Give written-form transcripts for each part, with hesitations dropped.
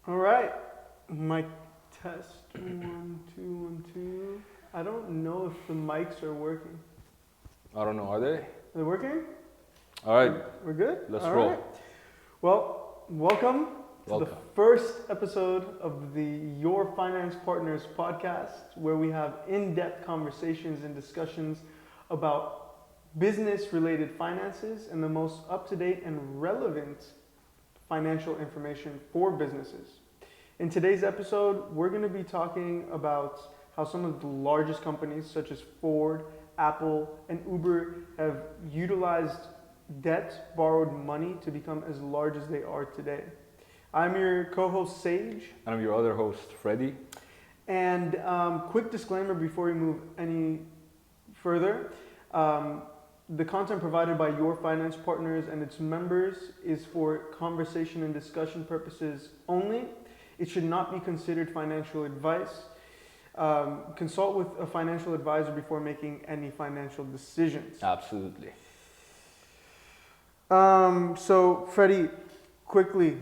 All right, mic test. 1, 2, 1, 2. I don't know if the mics are working. I don't know, are they? Are they working? All right, We're good? let's All roll. right. Well, welcome to the first episode of the Your Finance Partners podcast, where we have in-depth conversations and discussions about business-related finances and the most up-to-date and relevant financial information for businesses. In today's episode, we're going to be talking about how some of the largest companies such as Ford, Apple, and Uber have utilized debt, borrowed money to become as large as they are today. I'm your co-host Sage. And I'm your other host, Freddie. And quick disclaimer before we move any further. The content provided by Your Finance Partners and its members is for conversation and discussion purposes only. It should not be considered financial advice. Consult with a financial advisor before making any financial decisions. Absolutely. So, Freddie, quickly,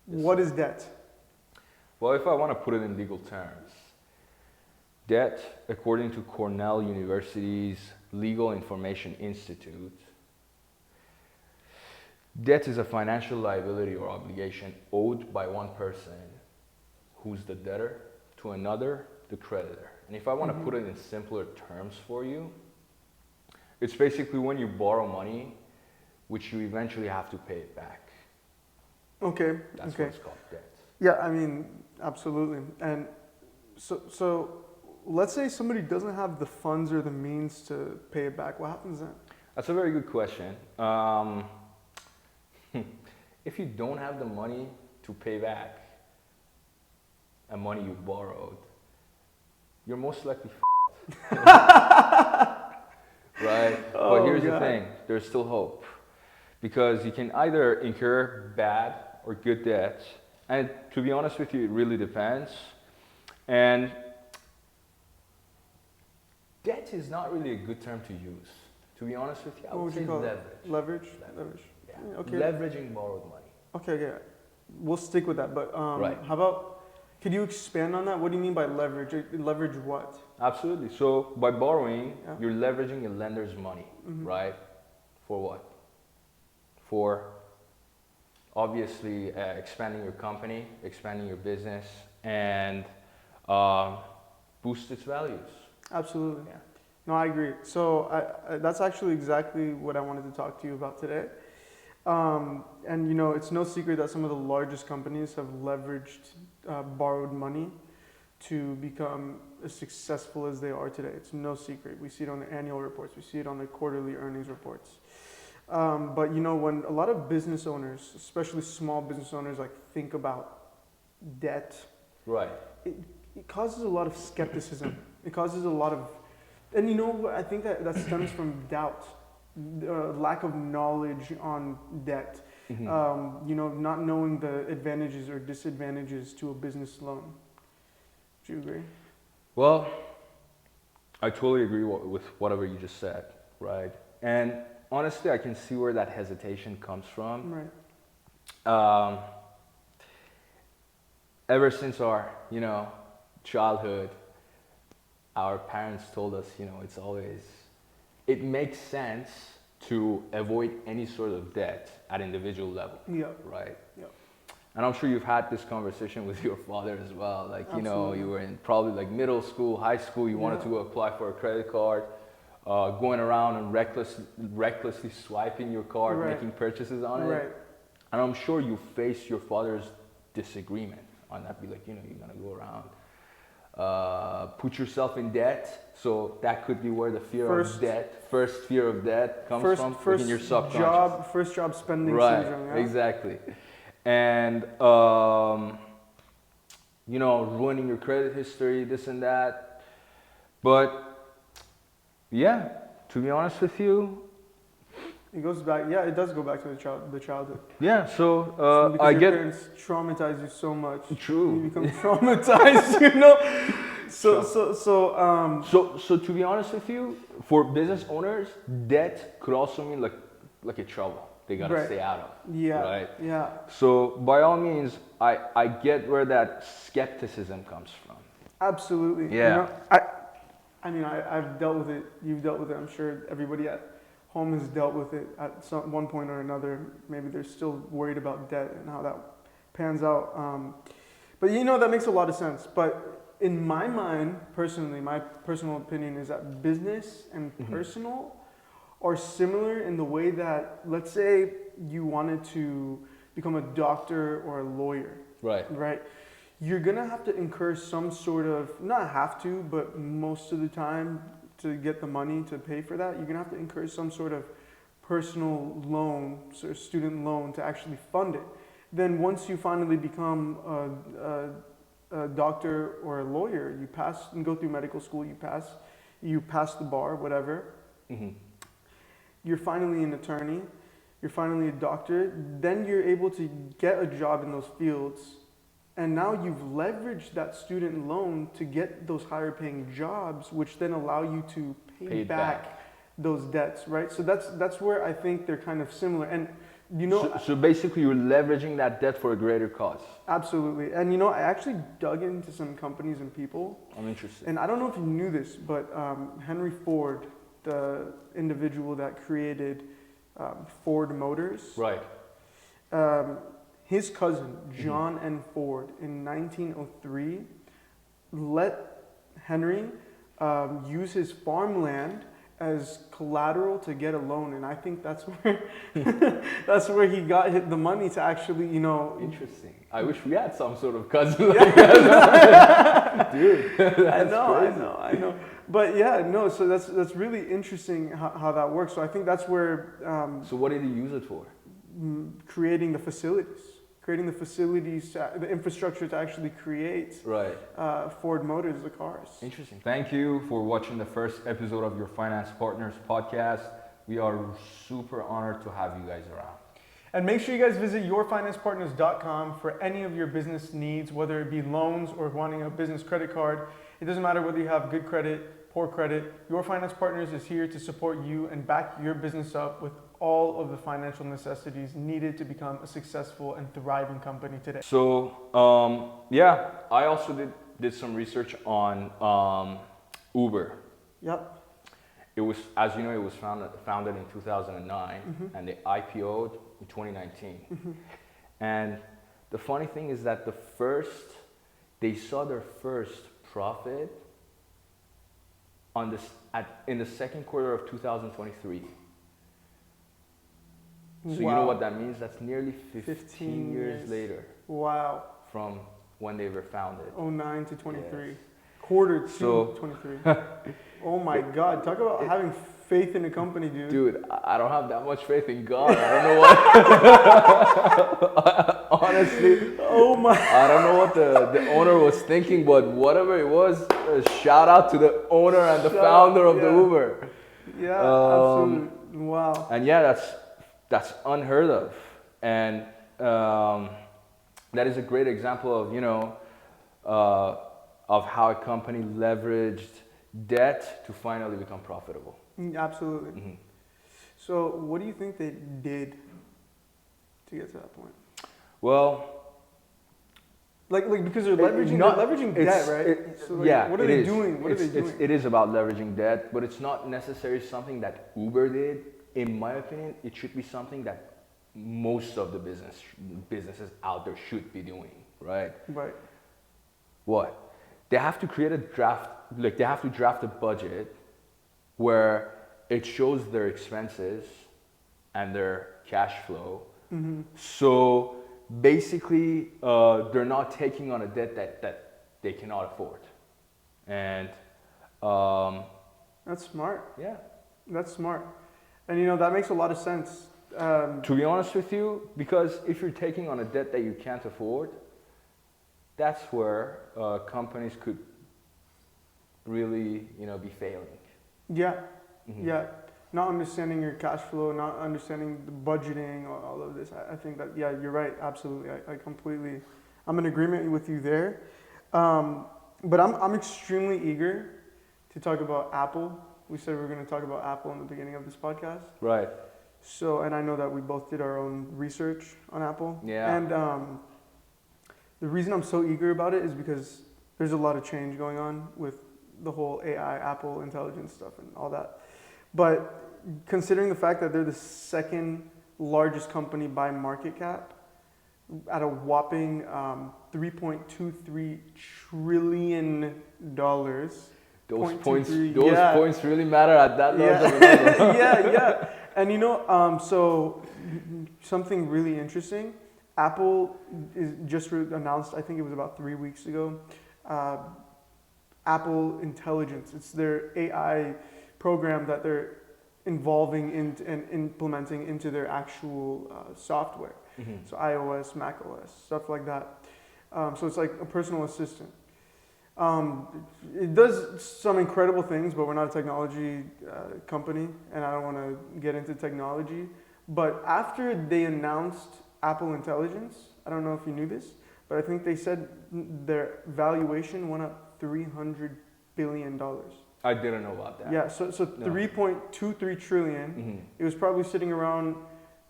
what is debt? Well, if I want to put it in legal terms, debt, according to Cornell University's Legal Information Institute, debt is a financial liability or obligation owed by one person who's the debtor to another, the creditor. And if I want to put it in simpler terms for you, it's basically when you borrow money, which you eventually have to pay it back. Okay. That's what it's called, debt. Yeah, I mean, absolutely. And so let's say somebody doesn't have the funds or the means to pay it back. What happens then? That's a very good question. If you don't have the money to pay back a money you borrowed, you're most likely right? Oh, but here's God. the thing, there's still hope. Because you can either incur bad or good debts. And to be honest with you, it really depends. And debt is not really a good term to use. To be honest with you, I What would would you say call it? leverage. Leverage. Yeah. Okay. Leveraging borrowed money. Okay. We'll stick with that. But Right. how about, could you expand on that? What do you mean by leverage? Leverage what? Absolutely. So by borrowing, Yeah. you're leveraging a lender's money, right? For what? For obviously expanding your company, expanding your business, and boost its values. Absolutely. Yeah. No, I agree. So that's actually exactly what I wanted to talk to you about today. And you know, it's no secret that some of the largest companies have leveraged borrowed money to become as successful as they are today. It's no secret. We see it on the annual reports. We see it on the quarterly earnings reports. But you know, when a lot of business owners, especially small business owners, like think about debt, Right. it causes a lot of skepticism. It causes a lot of, and you know, I think that stems from doubt, lack of knowledge on debt. You know, not knowing the advantages or disadvantages to a business loan. Do you agree? Well, I totally agree with whatever you just said, right? And honestly, I can see where that hesitation comes from. Right. Ever since our, childhood, our parents told us, it makes sense to avoid any sort of debt at individual level, Yeah. right? Yeah. And I'm sure you've had this conversation with your father as well. Like, Absolutely. you were in probably like middle school, high school, you wanted Yeah. to apply for a credit card, going around and recklessly swiping your card, Right. making purchases on it. Right. And I'm sure you faced your father's disagreement on that. Be like, you're gonna go around, put yourself in debt. So that could be where the first fear of debt comes from, like in your subconscious. First job spending Right, syndrome. Yeah? exactly. And ruining your credit history, this and that. But yeah, to be honest with you, It goes back. Yeah, it does go back to the childhood. yeah. So Because I your get parents traumatize you so much. true. You become traumatized. You know. So So to be honest with you, for business owners, debt could also mean like a trouble. they gotta Right. stay out of. Yeah. Right. Yeah. So by all means, I get where that skepticism comes from. Absolutely. Yeah. You know, I mean, I've dealt with it. You've dealt with it. I'm sure everybody at home has dealt with it at one point or another. Maybe they're still worried about debt and how that pans out. But you know, that makes a lot of sense. But in my mind, personally, my personal opinion is that business and personal are similar in the way that, let's say you wanted to become a doctor or a lawyer, Right. right? You're gonna have to incur some sort of, not have to, but most of the time to get the money to pay for that, you're gonna have to incur some sort of personal loan, sort of student loan to actually fund it. Then once you finally become a doctor or a lawyer, you pass and go through medical school, you pass the bar, whatever. You're finally an attorney, you're finally a doctor, then you're able to get a job in those fields. And now you've leveraged that student loan to get those higher paying jobs, which then allow you to pay back those debts, right? So that's where I think they're kind of similar. And you know, so basically you're leveraging that debt for a greater cause. absolutely. And you know, I actually dug into some companies and people. I'm interested. And I don't know if you knew this, but Henry Ford, the individual that created Ford Motors, Right. His cousin, John N. Ford, in 1903, let Henry use his farmland as collateral to get a loan, and I think that's where that's where he got the money to actually, you know. Interesting. I wish we had some sort of cousin like that. Dude, I know. But yeah, no. So that's really interesting how that works. So I think that's where. So what did he use it for? Creating the facilities, the infrastructure to actually create Ford Motors, the cars. Interesting. Thank you for watching the first episode of your Finance Partners podcast. We are super honored to have you guys around. And make sure you guys visit yourfinancepartners.com for any of your business needs, whether it be loans or wanting a business credit card. It doesn't matter whether you have good credit, poor credit. Your Finance Partners is here to support you and back your business up with all of the financial necessities needed to become a successful and thriving company today. So, I also did some research on Uber. Yep. It was, as you know, it was founded in 2009, and they IPO'd in 2019. And the funny thing is that they saw their first profit in the second quarter of 2023. So you know what that means? That's nearly 15 years later. Wow. From when they were founded. 09 to 23. Yes. Quarter to 23. Oh my God. Talk about having faith in a company, dude. Dude, I don't have that much faith in God. I don't know what. Honestly. Oh my. I don't know what the owner was thinking, but whatever it was, shout out to the owner and the founder of the Uber. Yeah, absolutely. Wow. And yeah, that's unheard of, and that is a great example of, you know, of how a company leveraged debt to finally become profitable. Absolutely. So what do you think they did to get to that point? Well, like because they're leveraging debt, right? So what are they doing? What are they doing? It is about leveraging debt, but it's not necessarily something that Uber did. In my opinion, it should be something that most of the businesses out there should be doing, right? Right. What? They have to create a draft, like they have to draft a budget where it shows their expenses and their cash flow. So basically, they're not taking on a debt that they cannot afford. And that's smart. Yeah. That's smart. And you know, that makes a lot of sense. To be honest with you, because if you're taking on a debt that you can't afford, that's where companies could really, you know, be failing. Yeah, yeah. Not understanding your cash flow, not understanding the budgeting, all of this. I think that, yeah, you're right. Absolutely. I'm in agreement with you there. But I'm extremely eager to talk about Apple. We said we were going to talk about Apple in the beginning of this podcast. Right. So, and I know that we both did our own research on Apple. Yeah. And the reason I'm so eager about it is because there's a lot of change going on with the whole AI, Apple intelligence stuff and all that. But considering the fact that they're the second largest company by market cap at a whopping $3.23 trillion. Those 0.23, points really matter at that large of a yeah. level. Yeah. And so something really interesting, Apple is just announced, I think it was about 3 weeks ago, Apple Intelligence. It's their AI program that they're involving in and implementing into their actual software. Mm-hmm. So iOS, macOS, stuff like that. So it's like a personal assistant. It does some incredible things, but we're not a technology company, and I don't want to get into technology. But after they announced Apple Intelligence, I don't know if you knew this, but I think they said their valuation went up $300 billion. I didn't know about that. Yeah, so No. 3.23 trillion. Mm-hmm. It was probably sitting around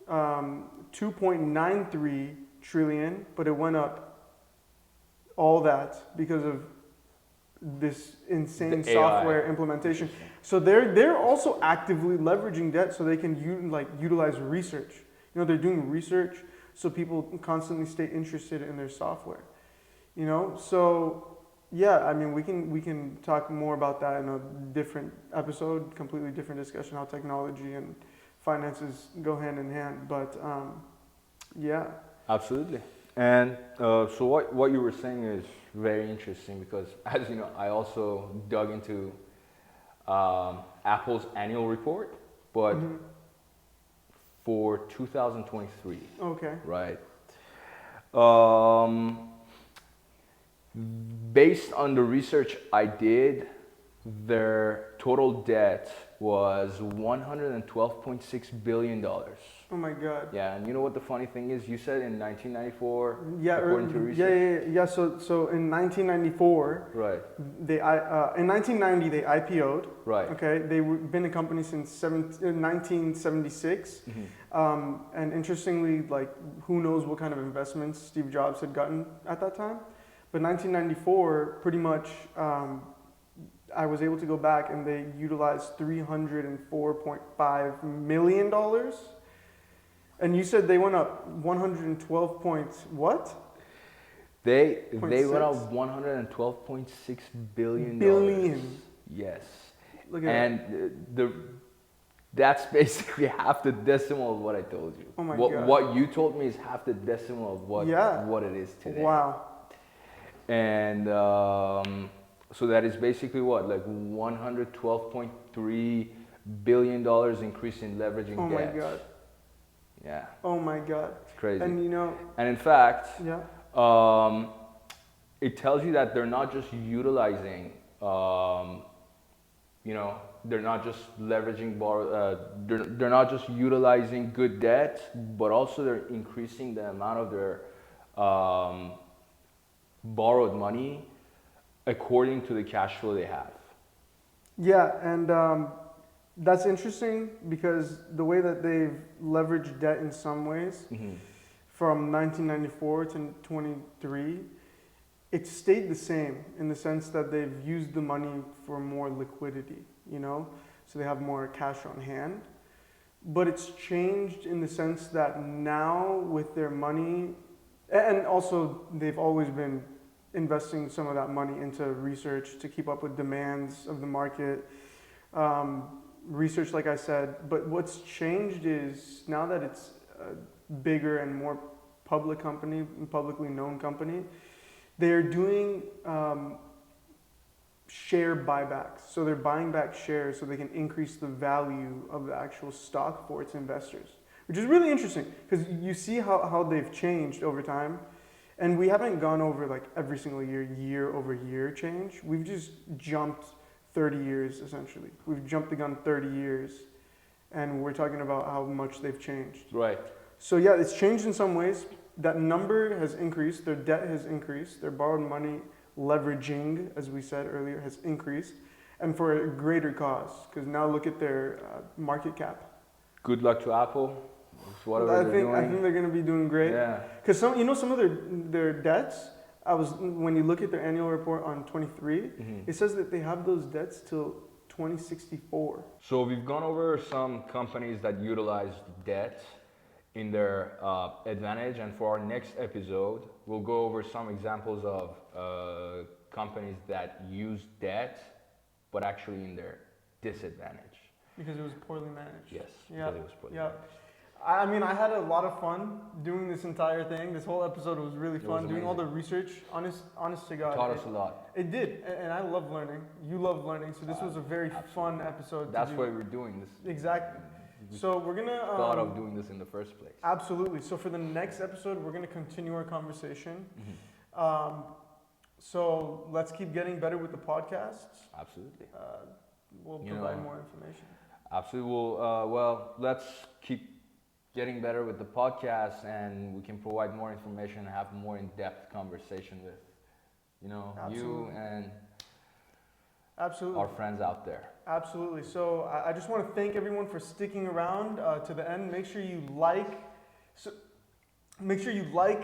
2.93 trillion, but it went up all that because of this insane The software AI. implementation. So they're also actively leveraging that so they can utilize research. You know, they're doing research so people constantly stay interested in their software. You know, so yeah, I mean we can talk more about that in a different episode, completely different discussion, how technology and finances go hand in hand. But yeah. Absolutely. And so what you were saying is very interesting because, as you know, I also dug into Apple's annual report, but for 2023, Okay. right? Based on the research I did, their total debt was $112.6 billion. Oh my God. Yeah, and you know what the funny thing is? You said in 1994, Yeah. according to research. Yeah. So in 1994, Right, they in 1990 they IPO'd. right. Okay, they've been a company since 1976. And interestingly, like who knows what kind of investments Steve Jobs had gotten at that time, but 1994 pretty much. I was able to go back and they utilized $304.5 million. And you said they went up 112 points. What? They 0.6? went up $112.6 billion. Billion. Yes. Look at And that's basically half the decimal of what I told you. Oh my what, God. What you told me is half the decimal of what it is that. today. Wow. And so that is basically what, like $112.3 billion increase in leveraging Oh my debt. God. Yeah. Oh my God. It's crazy. And you know. And in fact, Yeah. it tells you that they're not just utilizing, they're not just leveraging, they're not just utilizing good debt, but also they're increasing the amount of their borrowed money according to the cash flow they have. Yeah, and that's interesting because the way that they've leveraged debt in some ways, from 1994 to 23, it stayed the same in the sense that they've used the money for more liquidity, you know, so they have more cash on hand. But it's changed in the sense that now with their money, and also they've always been investing some of that money into research to keep up with demands of the market. Research, like I said, but what's changed is now that it's a bigger and more public company, publicly known company, they're doing share buybacks. So they're buying back shares so they can increase the value of the actual stock for its investors, which is really interesting because you see how they've changed over time. And we haven't gone over like every single year over year change. We've just jumped 30 years essentially. We've jumped the gun 30 years and we're talking about how much they've changed. Right. So yeah, it's changed in some ways. That number has increased, their debt has increased, their borrowed money leveraging, as we said earlier, has increased, and for a greater cause, because now look at their market cap. Good luck to Apple. It's whatever I they're think doing. they're going to be doing great. Yeah. Because some of their debts. When you look at their annual report on 23, it says that they have those debts till 2064. So we've gone over some companies that utilize debt in their advantage, and for our next episode, we'll go over some examples of companies that use debt, but actually in their disadvantage. Because it was poorly managed. Yes, Yeah. because it was poorly managed. I mean, I had a lot of fun doing this entire thing. This whole episode was really fun. Doing all the research, honest to God. It taught us a lot. It did, and I love learning. You love learning, so this was a very fun episode. That's why we're doing this. Exactly. So we're gonna thought of doing this in the first place. Absolutely. So for the next episode, we're gonna continue our conversation. So let's keep getting better with the podcasts. Absolutely. We'll provide more information. Absolutely. Well, let's keep getting better with the podcast, and we can provide more information and have more in-depth conversation with, you and our friends out there. Absolutely. So I just want to thank everyone for sticking around to the end. Make sure you like,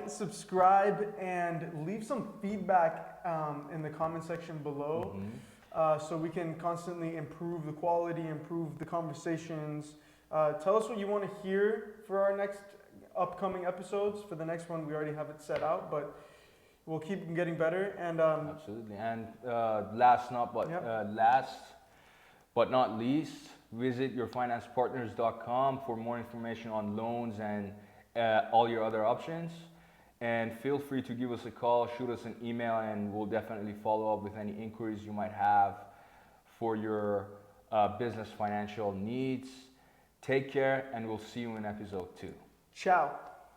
subscribe, and leave some feedback in the comment section below, so we can constantly improve the quality, improve the conversations. Tell us what you want to hear for our next upcoming episodes. For the next one, we already have it set out, but we'll keep getting better. And absolutely. And last but not least, visit yourfinancepartners.com for more information on loans and all your other options. And feel free to give us a call, shoot us an email, and we'll definitely follow up with any inquiries you might have for your business financial needs. Take care, and we'll see you in episode 2. Ciao.